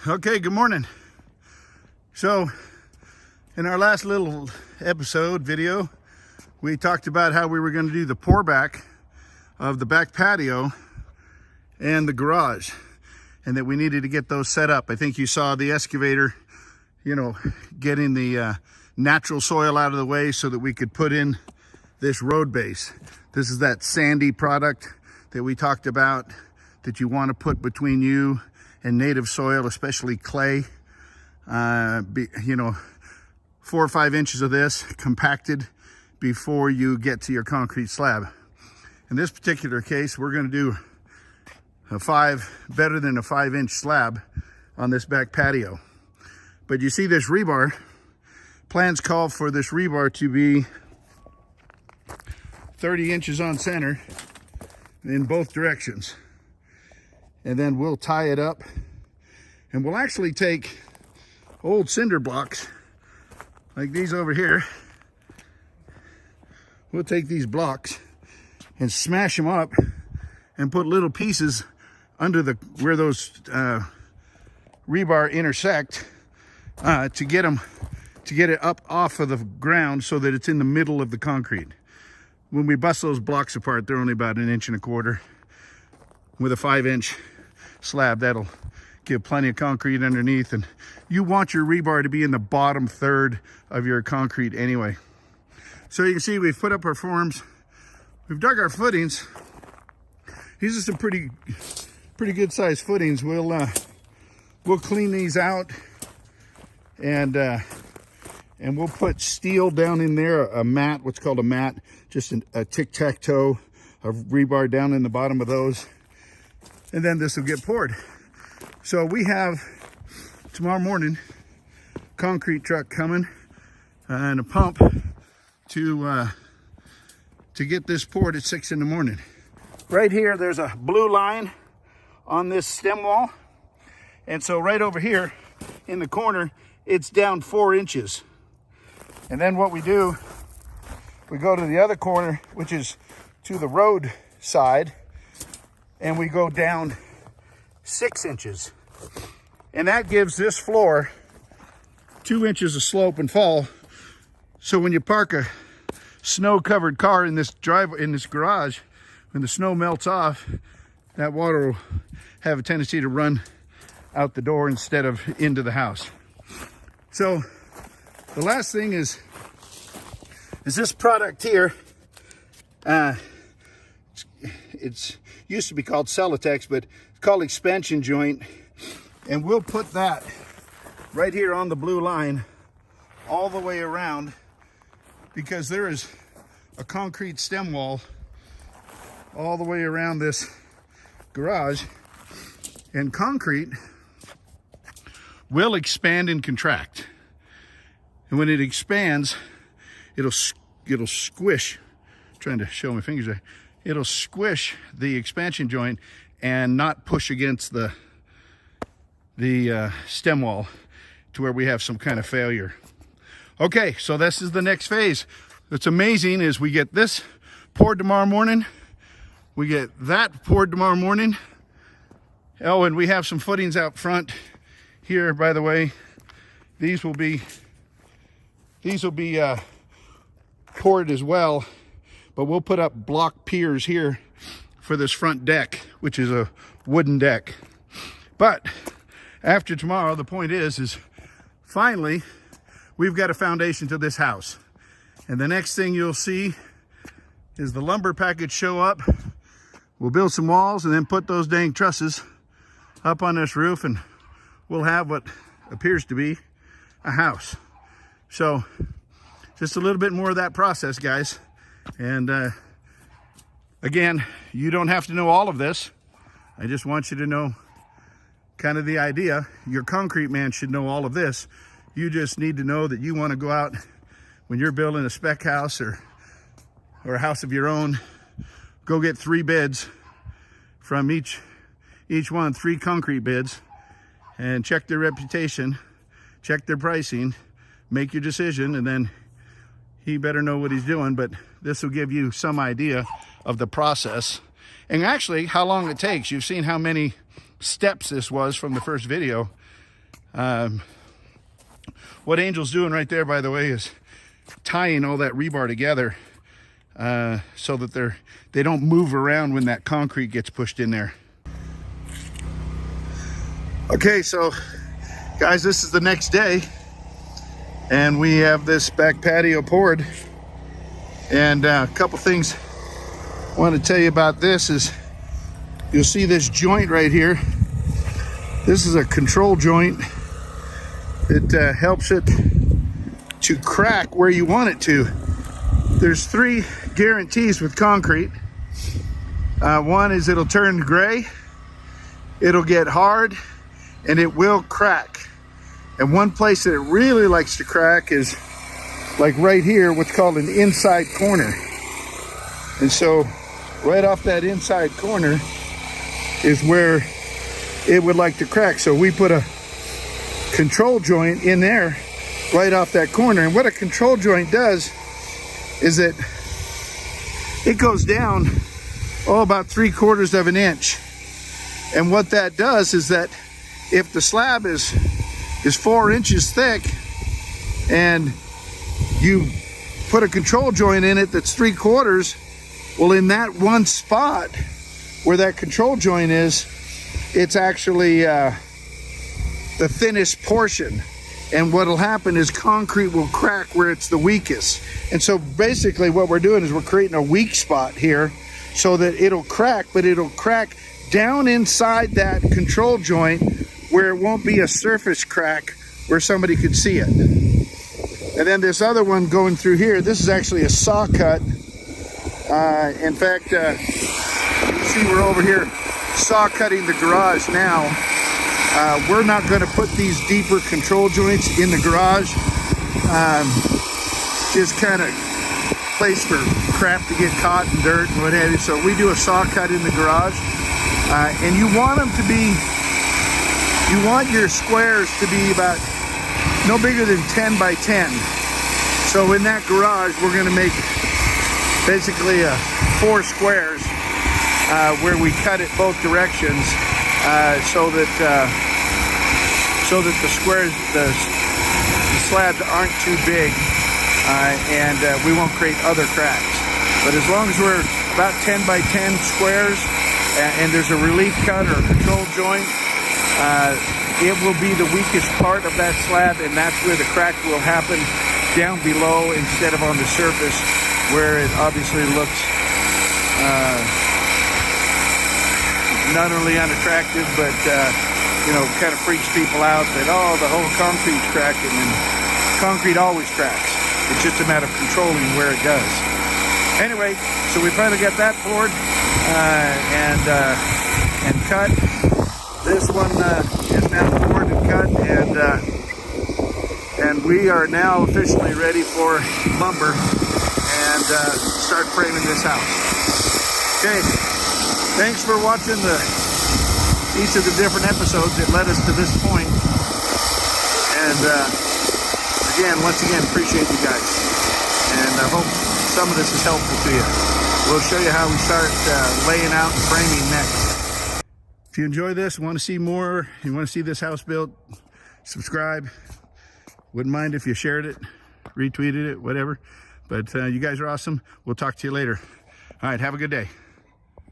Okay, good morning. So in our last little episode video, we talked about how we were going to do the pour back of the back patio and the garage, and that we needed to get those set up. I think you saw the excavator, getting the natural soil out of the way so that we could put in this road base. This is that sandy product that we talked about that you want to put between you and native soil, especially clay. 4 or 5 inches of this compacted before you get to your concrete slab. In this particular case, we're going to do better than a 5-inch slab on this back patio. But you see this rebar, plans call for this rebar to be 30 inches on center in both directions. And then we'll tie it up, and we'll actually take old cinder blocks like these over here. We'll take these blocks and smash them up and put little pieces under where those rebar intersect to get it up off of the ground so that it's in the middle of the concrete. When we bust those blocks apart, they're only about 1.25 inches. With a 5-inch slab, that'll give plenty of concrete underneath, and you want your rebar to be in the bottom third of your concrete anyway. So you can see we've put up our forms, we've dug our footings. These are some pretty good sized footings. We'll clean these out, and we'll put steel down in there, a mat, what's called a mat, just a tic-tac-toe of rebar down in the bottom of those, and then this will get poured. So we have tomorrow morning concrete truck coming and a pump to get this poured at 6 in the morning. Right here, there's a blue line on this stem wall, and so right over here in the corner, it's down 4 inches. And then what we do, we go to the other corner, which is to the road side, and we go down 6 inches. And that gives this floor 2 inches of slope and fall. So when you park a snow-covered car in this garage, when the snow melts off, that water will have a tendency to run out the door instead of into the house. So the last thing is this product here. It's used to be called Celotex, but it's called expansion joint. And we'll put that right here on the blue line all the way around, because there is a concrete stem wall all the way around this garage, and concrete will expand and contract. And when it expands, it'll squish, I'm trying to show my fingers there, it'll squish the expansion joint and not push against the stem wall to where we have some kind of failure. Okay, so this is the next phase. What's amazing is we get this poured tomorrow morning, we get that poured tomorrow morning. Oh, and we have some footings out front here, by the way. These will be poured as well, but we'll put up block piers here for this front deck, which is a wooden deck. But after tomorrow, the point is finally we've got a foundation to this house, and the next thing you'll see is the lumber package show up. We'll build some walls and then put those dang trusses up on this roof, and we'll have what appears to be a house. So just a little bit more of that process, guys. And again, you don't have to know all of this. I just want you to know kind of the idea. Your concrete man should know all of this. You just need to know that you want to go out when you're building a spec house or a house of your own, go get 3 bids from each one, 3 concrete bids, and check their reputation, check their pricing, make your decision, and then he better know what he's doing. But this will give you some idea of the process and actually how long it takes. You've seen how many steps this was from the first video. What Angel's doing right there, by the way, is tying all that rebar together so that they don't move around when that concrete gets pushed in there. Okay, so guys, this is the next day, and we have this back patio poured. And a couple things I want to tell you about this is you'll see this joint right here. This is a control joint. It helps it to crack where you want it to. There's 3 guarantees with concrete. One is it'll turn gray, it'll get hard, and it will crack. And one place that it really likes to crack is like right here, what's called an inside corner. And so right off that inside corner is where it would like to crack. So we put a control joint in there right off that corner. And what a control joint does is that it goes down about 3/4 of an inch. And what that does is that if the slab is 4 inches thick and you put a control joint in it that's 3/4, well, in that one spot where that control joint is, it's actually the thinnest portion. And what'll happen is concrete will crack where it's the weakest. And so basically what we're doing is we're creating a weak spot here so that it'll crack, but it'll crack down inside that control joint where it won't be a surface crack where somebody could see it. And then this other one going through here, this is actually a saw cut. In fact, you can see we're over here saw cutting the garage now. We're not going to put these deeper control joints in the garage. Just kind of place for crap to get caught and dirt and what have you. So we do a saw cut in the garage. And you want them to be, you want your squares to be about no bigger than 10 by 10. So in that garage, we're going to make basically 4 squares where we cut it both directions so that the squares, the slabs aren't too big and we won't create other cracks. But as long as we're about 10 by 10 squares and there's a relief cut or a control joint, it will be the weakest part of that slab, and that's where the crack will happen, down below instead of on the surface where it obviously looks not only unattractive but kind of freaks people out that, oh, the whole concrete's cracking. And concrete always cracks. It's just a matter of controlling where it does. Anyway, so we finally got that poured and cut. This one is now poured and cut, and we are now officially ready for lumber and start framing this house. Okay, thanks for watching each of the different episodes that led us to this point. And once again, appreciate you guys. And I hope some of this is helpful to you. We'll show you how we start laying out and framing next. If you enjoy this, want to see more, you want to see this house built, subscribe. Wouldn't mind if you shared it, retweeted it, whatever. But you guys are awesome. We'll talk to you later. All right, have a good day.